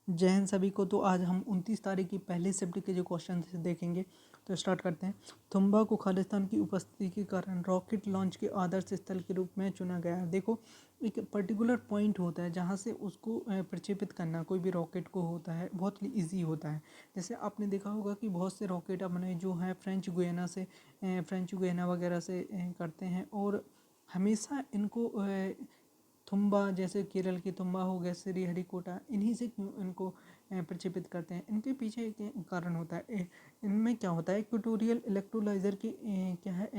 जय हिंद सभी को। तो आज हम 29 तारीख की पहले शिफ्ट के जो क्वेश्चन देखेंगे। तो स्टार्ट करते हैं। तुम्बा को खालिस्तान की उपस्थिति के कारण रॉकेट लॉन्च के आदर्श स्थल के रूप में चुना गया है। देखो, एक पर्टिकुलर पॉइंट होता है जहाँ से उसको प्रक्षेपित करना कोई भी रॉकेट को होता है, बहुत ही ईजी होता है। जैसे आपने देखा होगा कि बहुत से रॉकेट अपने जो है फ्रेंच गुयाना वगैरह से करते हैं, और हमेशा इनको तुम्बा, जैसे केरल की तुम्बा हो गया, श्रीहरिकोटा, इन्हीं से क्यों इनको प्रक्षेपित करते हैं। इनके पीछे एक कारण होता है। इनमें क्या होता है, इक्वेटोरियल इलेक्ट्रोलाइजर की क्या है,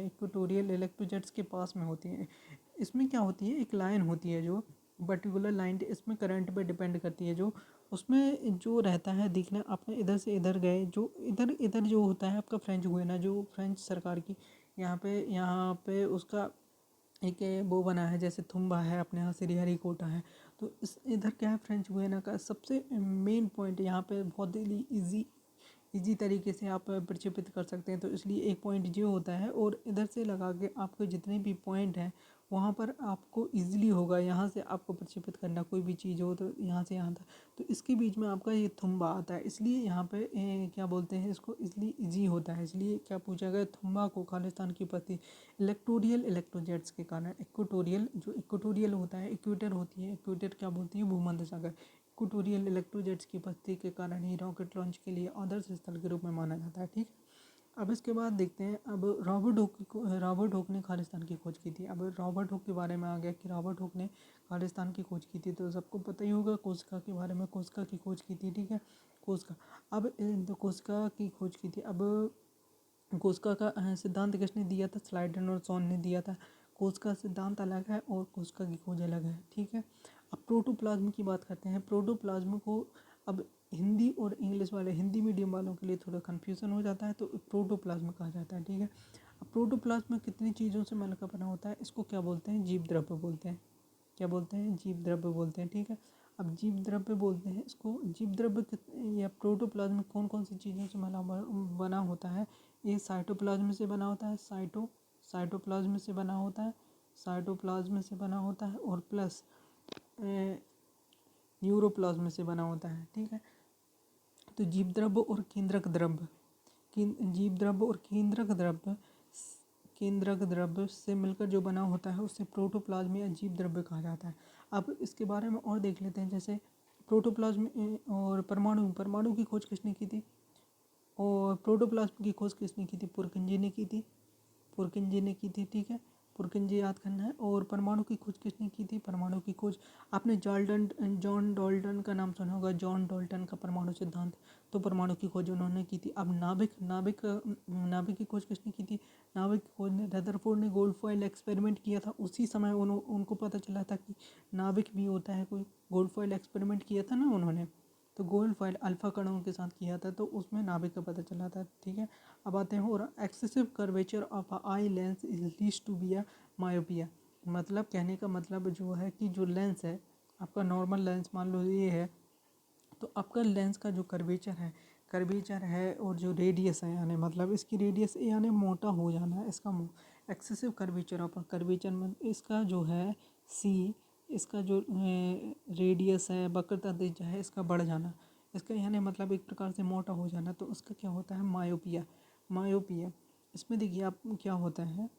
इक्वेटोरियल इलेक्ट्रोजेट्स के पास में होती है। इसमें क्या होती है, एक लाइन होती है जो पर्टिकुलर लाइन इसमें करंट पे डिपेंड करती है, जो उसमें जो रहता है दिखना। आपने इधर से इधर गए, जो इधर इधर जो होता है आपका फ्रेंच गुयाना, जो फ्रेंच सरकार की यहाँ पे उसका एक वो बना है, जैसे तुम्बा है अपने यहाँ, श्रीहरिकोटा है। तो इस इधर क्या है, फ्रेंच गुयाना का सबसे मेन पॉइंट यहाँ पे बहुत ही इजी तरीके से आप प्रक्षेपित कर सकते हैं। तो इसलिए एक पॉइंट जो होता है, और इधर से लगा के आपके जितने भी पॉइंट हैं वहाँ पर आपको इजीली होगा यहाँ से आपको प्रक्षेपित करना। कोई भी चीज़ हो तो यहाँ से यहाँ तक, तो इसके बीच में आपका ये तुम्बा आता है। इसलिए यहाँ पे क्या बोलते हैं इसको, इसलिए इजी होता है। इसलिए क्या पूछा गया, तुम्बा को खालिस्तान की उपस्थिति इलेक्टोरियल इलेक्ट्रोजेट्स के कारण। इक्वेटोरियल होता है, इक्वेटर होती है, इक्वेटर क्या बोलती है, भूमध्य सागर। इक्वेटोरियल इलेक्ट्रोजेट्स की उपस्थिति के कारण ही रॉकेट लॉन्च के लिए आदर्श स्थल के रूप में माना जाता है। ठीक। अब इसके बाद देखते हैं, अब रॉबर्ट हुक ने खालिस्तान की खोज की थी। अब रॉबर्ट हुक के बारे में आ गया कि रॉबर्ट हुक ने खालिस्तान की खोज की थी। तो सबको पता ही होगा कोस्का के बारे में, कोस्का की खोज की थी। ठीक है, कोस्का। अब तो कोस्का की खोज की थी। अब कोस्का का सिद्धांत किसने दिया था, स्लाइडन और सॉन ने दिया था। कोस्का सिद्धांत अलग है और कोस्का की खोज अलग है। ठीक है। अब प्रोटोप्लाज्म की बात करते हैं। प्रोटोप्लाज्म को अब हिंदी और इंग्लिश वाले, हिंदी मीडियम वालों के लिए थोड़ा कन्फ्यूज़न हो जाता है, तो प्रोटोप्लाज्म कहा जाता है। ठीक है। अब प्रोटोप्लाज्म कितनी चीज़ों से मिलकर बना होता है, इसको क्या बोलते हैं, जीव द्रव्य बोलते हैं। क्या बोलते हैं, जीव द्रव्य बोलते हैं। ठीक है। अब जीव द्रव्य बोलते हैं इसको। जीव द्रव्य या प्रोटोप्लाज्म कौन कौन सी चीज़ों से बना होता है। ये साइटोप्लाज्म से बना होता है, साइटोप्लाज्म से बना होता है, साइटोप्लाज्म से बना होता है, और प्लस न्यूरोप्लाज्म से बना होता है। ठीक है। तो जीव द्रव्य और केंद्रक द्रव्य, जीव द्रव्य और केंद्रक द्रव्य से मिलकर जो बना होता है उसे प्रोटोप्लाज्म या जीव द्रव्य कहा जाता है। अब इसके बारे में और देख लेते हैं। जैसे प्रोटोप्लाज्म और परमाणु की खोज किसने की थी, और प्रोटोप्लाज्म की खोज किसने की थी, पुरकिंजी ने की थी। ठीक है, पुरकिंजी याद करना है। और परमाणु की खोज किसने की थी, परमाणु की खोज आपने जॉन डाल्टन का नाम सुना होगा। जॉन डाल्टन का परमाणु सिद्धांत, तो परमाणु की खोज उन्होंने की थी। अब नाभिक की खोज किसने की थी, नाभिक की खोज ने रदरफोर्ड ने गोल्डफॉयल एक्सपेरिमेंट किया था। उसी समय उनको पता चला था कि नाभिक भी होता है कोई। गोल्डफॉयल एक्सपेरिमेंट किया था ना उन्होंने, तो गोल्डफॉयल अल्फा कणों के साथ किया था, तो उसमें नाभिक का पता चला था। ठीक है। अब आते हैं, और excessive curvature of eye lens is leads to be a myopia. मतलब कहने का मतलब जो है कि जो लेंस है आपका, नॉर्मल लेंस मान लो ये है, तो आपका लेंस का जो कर्वेचर है और जो रेडियस है, यानी मतलब इसकी रेडियस यानी मोटा हो जाना है इसका। एक्सेसिव कर्वेचर ऑफ, कर्वेचर में इसका जो है सी, इसका जो रेडियस है, वक्रता त्रिज्या है, इसका बढ़ जाना, इसका यानी मतलब एक प्रकार से मोटा हो जाना, तो उसका क्या होता है, मायोपिया। इसमें देखिए आप क्या होता है,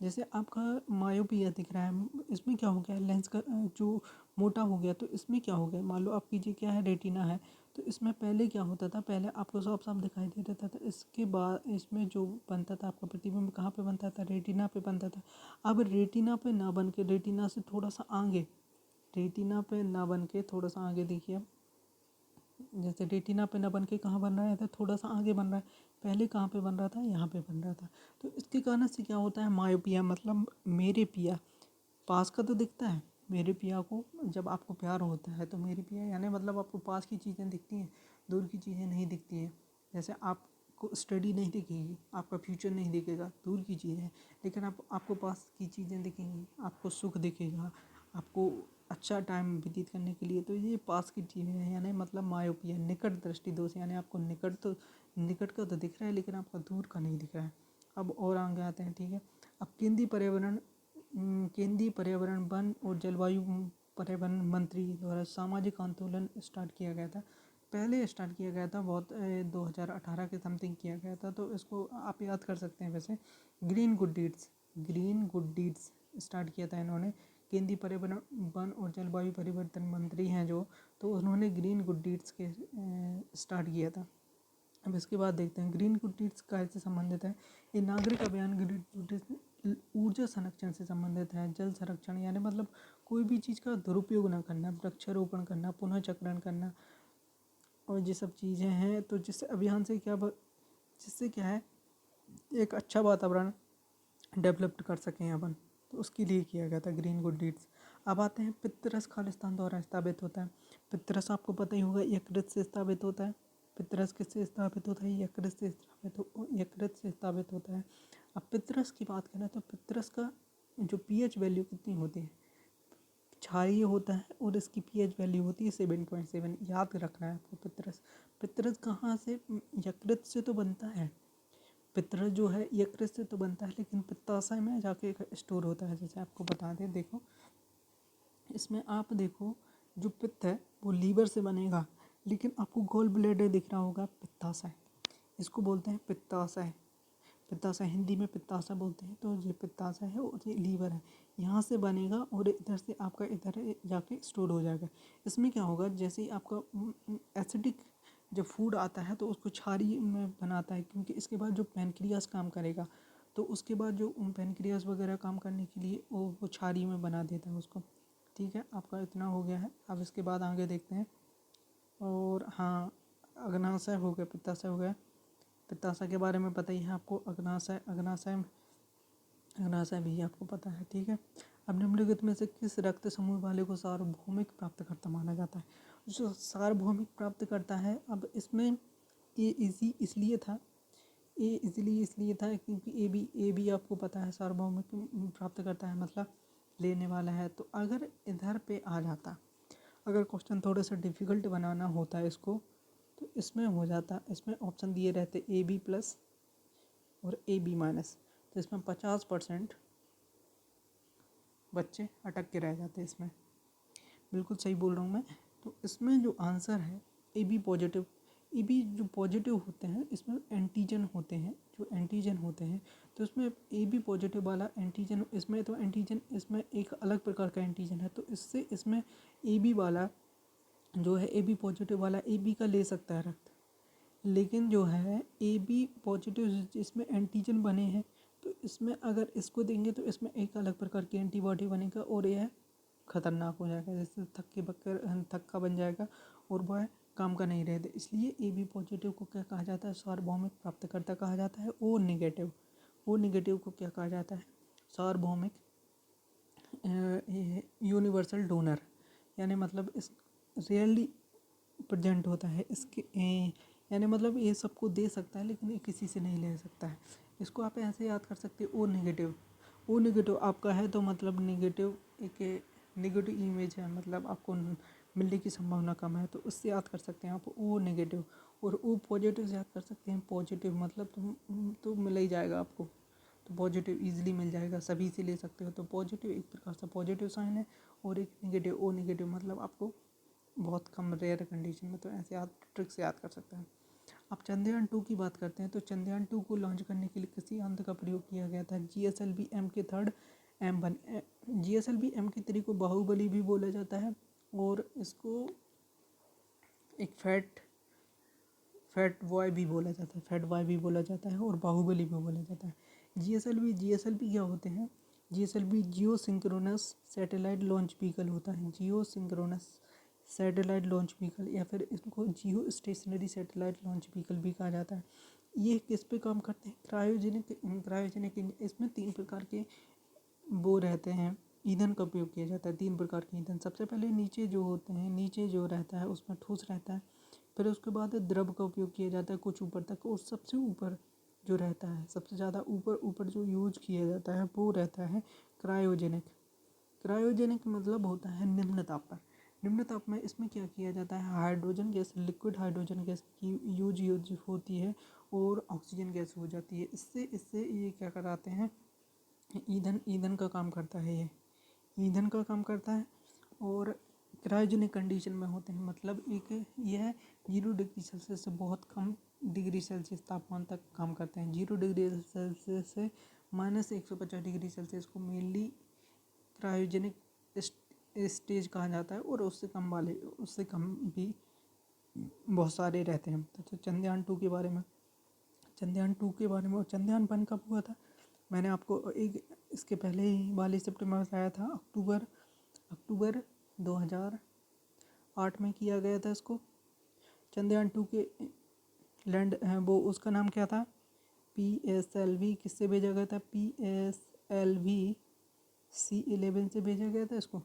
जैसे आपका मायोपिया दिख रहा है, इसमें क्या हो गया, लेंस का जो मोटा हो गया, तो इसमें क्या हो गया, मान लो आपकी जी क्या है, रेटिना है। तो इसमें पहले क्या होता था, पहले आपको साफ साफ दिखाई दे देता था। इसके बाद इसमें जो बनता था आपका प्रतिबिंब कहाँ पे बनता था, रेटिना पे बनता था। अब रेटिना पे ना बन के, रेटिना से थोड़ा सा आगे, रेटिना पे ना बन के थोड़ा सा आगे देखिए अब, जैसे रेटिना पे ना बन के कहाँ बन रहा है, तो थोड़ा सा आगे बन रहा है। पहले कहाँ पे बन रहा था, यहाँ पे बन रहा था। तो इसके कारण से क्या होता है, मायोपिया, मतलब मेरे पिया, पास का तो दिखता है। मेरे पिया को जब आपको प्यार होता है तो मेरे पिया यानी मतलब आपको पास की चीज़ें दिखती हैं, दूर की चीज़ें नहीं दिखती हैं। जैसे आपको स्टडी नहीं दिखेगी, आपका फ्यूचर नहीं दिखेगा, दूर की चीज़ें, लेकिन आपको पास की चीज़ें दिखेंगी, आपको सुख दिखेगा, आपको अच्छा टाइम व्यतीत करने के लिए। तो ये पास की चीज़ें हैं, यानी मतलब मायोपिया, निकट दृष्टि दोष, यानी आपको निकट का तो दिख रहा है लेकिन आपका दूर का नहीं दिख रहा है। अब और आगे आते हैं। ठीक है। अब केंद्रीय पर्यावरण, वन और जलवायु परिवहन मंत्री द्वारा सामाजिक आंदोलन स्टार्ट किया गया था। पहले स्टार्ट किया गया था बहुत 2018 के समथिंग किया गया था, तो इसको आप याद कर सकते हैं। वैसे ग्रीन गुड डीड्स स्टार्ट किया था इन्होंने। केंद्रीय पर्यावरण वन और जलवायु परिवर्तन मंत्री हैं जो, तो उन्होंने ग्रीन गुड डीड्स के स्टार्ट किया था। अब इसके बाद देखते हैं ग्रीन गुड डीड्स कैसे संबंधित है। ये नागरिक अभियान ग्रीन गुड डीड्स ऊर्जा संरक्षण से संबंधित है। जल संरक्षण यानी मतलब कोई भी चीज़ का दुरुपयोग ना करना, वृक्षारोपण करना, पुनः चक्रण करना और ये सब चीज़ें हैं। तो जिससे अभियान से जिससे क्या है, एक अच्छा वातावरण डेवलप कर सकें अपन, तो उसके लिए किया गया था ग्रीन गुड डीड्स। अब आते हैं पितरस खालिस्तान द्वारा स्थापित होता है। पितरस आपको पता ही होगा यकृत से स्थापित होता है। पितरस किससे स्थापित होता है? यकृत से स्थापित होता है। अब पितरस की बात करें तो पितरस का जो पीएच वैल्यू कितनी होती है? क्षारीय होता है और इसकी पीएच वैल्यू होती है 7.7। याद रखना है आपको। पितरस कहाँ से? यकृत से तो बनता है। पितरस जो है यकृत से तो बनता है, लेकिन पित्ताशय में जाके स्टोर होता है। जैसे आपको बता दें, देखो इसमें आप देखो, जो पित्त है वो लीवर से बनेगा, लेकिन आपको गोल ब्लैडर दिख रहा होगा, पित्ताशय। इसको बोलते हैं पित्ताशय। पित्ताशय हिंदी में पित्ताशय बोलते हैं। तो ये पित्ताशय है और ये लीवर है, यहाँ से बनेगा और इधर से आपका इधर जाके स्टोर हो जाएगा। इसमें क्या होगा, जैसे ही आपका एसिडिक जब फूड आता है तो उसको क्षारीय में बनाता है, क्योंकि इसके बाद जो पैनक्रियास काम करेगा, तो उसके बाद जो पैनक्रियास वगैरह काम करने के लिए वो क्षारीय में बना देता है उसको। ठीक है, आपका इतना हो गया है। अब इसके बाद आगे देखते हैं। और हाँ, अग्नाशय हो गया, पित्ताशय हो गया। पित्ताशय के बारे में पता ही है आपको। अग्नाशय भी आपको पता है। ठीक है, अब निम्नलिखित में से किस रक्त समूह वाले को सार्वभौमिक प्राप्तकर्ता माना जाता है? जो सार्वभौमिक प्राप्त करता है, अब इसमें ये इजी इसलिए था क्योंकि ए बी आपको पता है सार्वभौमिक प्राप्त करता है, मतलब लेने वाला है। तो अगर इधर पे आ जाता, अगर क्वेश्चन थोड़ा सा डिफ़िकल्ट बनाना होता है इसको, तो इसमें हो जाता, इसमें ऑप्शन दिए रहते ए बी प्लस और ए बी माइनस, तो इसमें 50% बच्चे अटक के रह जाते। इसमें बिल्कुल सही बोल रहा हूँ मैं। तो इसमें जो आंसर है A B positive. A B जो पॉजिटिव होते हैं, इसमें एंटीजन होते हैं, तो इसमें ए बी पॉजिटिव वाला एंटीजन, इसमें एक अलग प्रकार का एंटीजन है, तो इससे इसमें ए बी वाला जो है, ए बी पॉजिटिव वाला ए बी का ले सकता है रक्त। लेकिन जो है ए बी पॉजिटिव जिसमें एंटीजन बने हैं, तो इसमें अगर इसको देंगे तो इसमें एक अलग प्रकार की एंटीबॉडी बनेगा और यह खतरनाक हो जाएगा, जैसे थक्का बन जाएगा और वह काम का नहीं रहता। इसलिए ए बी पॉजिटिव को क्या कहा जाता है? सार्वभौमिक प्राप्तकर्ता कहा जाता है। ओ नेगेटिव को क्या कहा जाता है? सार्वभौमिक यूनिवर्सल डोनर, यानी मतलब इस रियली प्रेजेंट होता है इसके, यानी मतलब ये सबको दे सकता है लेकिन ये किसी से नहीं ले सकता है। इसको आप ऐसे याद कर सकते हो, ओ नेगेटिव आपका है तो मतलब एक नेगेटिव इमेज है, मतलब आपको मिलने की संभावना कम है, तो उससे याद कर सकते हैं आप ओ नेगेटिव। और ओ पॉजिटिव से याद कर सकते हैं पॉजिटिव, मतलब तो मिल ही जाएगा आपको, तो पॉजिटिव ईजिली मिल जाएगा, सभी से ले सकते हो। तो पॉजिटिव एक प्रकार से पॉजिटिव साइन है, और एक नेगेटिव ओ नेगेटिव मतलब आपको बहुत कम रेयर कंडीशन में, तो ऐसे आप ट्रिक से याद कर सकते हैं। अब चंद्रयान 2 की बात करते हैं, तो चंद्रयान 2 को लॉन्च करने के लिए किसी यंत्र का प्रयोग किया गया था? GSLV M3 M1। GSLV M3 को बाहुबली भी बोला जाता है, और इसको एक फैट बॉय भी बोला जाता है, और बाहुबली भी बोला जाता है। GSLV क्या होते हैं? GSLV जियो सिंक्रोनस सैटेलाइट लॉन्च व्हीकल होता है। जियो सिंक्रोनस सैटेलाइट लॉन्च व्हीकल, या फिर इसको जियो स्टेशनरी सैटेलाइट लॉन्च व्हीकल भी कहा जाता है। ये किस पे काम करते हैं? क्रायोजेनिक। इसमें 3 प्रकार के वो रहते हैं, ईंधन का उपयोग किया जाता है। 3 प्रकार के ईंधन। सबसे पहले नीचे जो रहता है उसमें ठोस रहता है, फिर उसके बाद द्रव का उपयोग किया जाता है कुछ ऊपर तक, और सबसे ऊपर जो रहता है, सबसे ज़्यादा ऊपर जो यूज किया जाता है वो रहता है क्रायोजेनिक मतलब होता है निम्न ताप पर। निम्न ताप में इसमें क्या किया जाता है? Hydrogen gas, liquid hydrogen gas की यूज होती है और ऑक्सीजन गैस हो जाती है। इससे ये क्या कराते हैं? ईंधन का काम करता है। ये ईंधन का काम करता है। और क्रायोजेनिक कंडीशन में होते हैं, मतलब एक यह 0 डिग्री सेल्सियस से बहुत कम डिग्री सेल्सियस तापमान तक काम करते हैं। 0 डिग्री सेल्सियस से -150 डिग्री सेल्सियस को मेनली क्रायोजेनिक स्टेज कहा जाता है, और उससे कम भी बहुत सारे रहते हैं। तो चंद्रयान-2 के बारे में, चंद्रयान-2 के बारे में, और चंद्रयान-1 कब हुआ था, मैंने आपको एक इसके पहले ही वाले सितंबर बताया था। अक्टूबर 2008 में किया गया था इसको। चंद्रयान-2 के लैंड वो उसका नाम क्या था, PSLV किससे भेजा गया था, PSLV C11 से भेजा गया था इसको,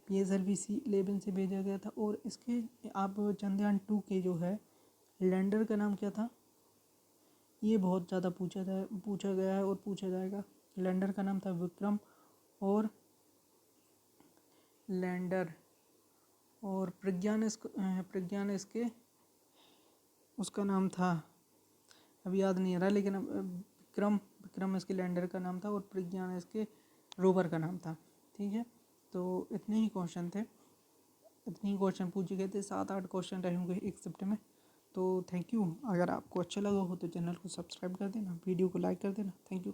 PSLV C11 से भेजा गया था। और इसके आप चंद्रयान-2 के जो है लैंडर का नाम क्या था, ये बहुत ज़्यादा पूछा गया है और पूछा जाएगा। लैंडर का नाम था विक्रम, और लैंडर और प्रज्ञान इसके उसका नाम था, अभी याद नहीं आ रहा, लेकिन विक्रम इसके लैंडर का नाम था, और प्रज्ञान इसके रोवर का नाम था। ठीक है, तो इतने ही क्वेश्चन पूछे गए थे। 7-8 क्वेश्चन रहे होंगे एक शिफ्ट में। तो थैंक यू। अगर आपको अच्छा लगा हो तो चैनल को सब्सक्राइब कर देना, वीडियो को लाइक कर देना। Thank you.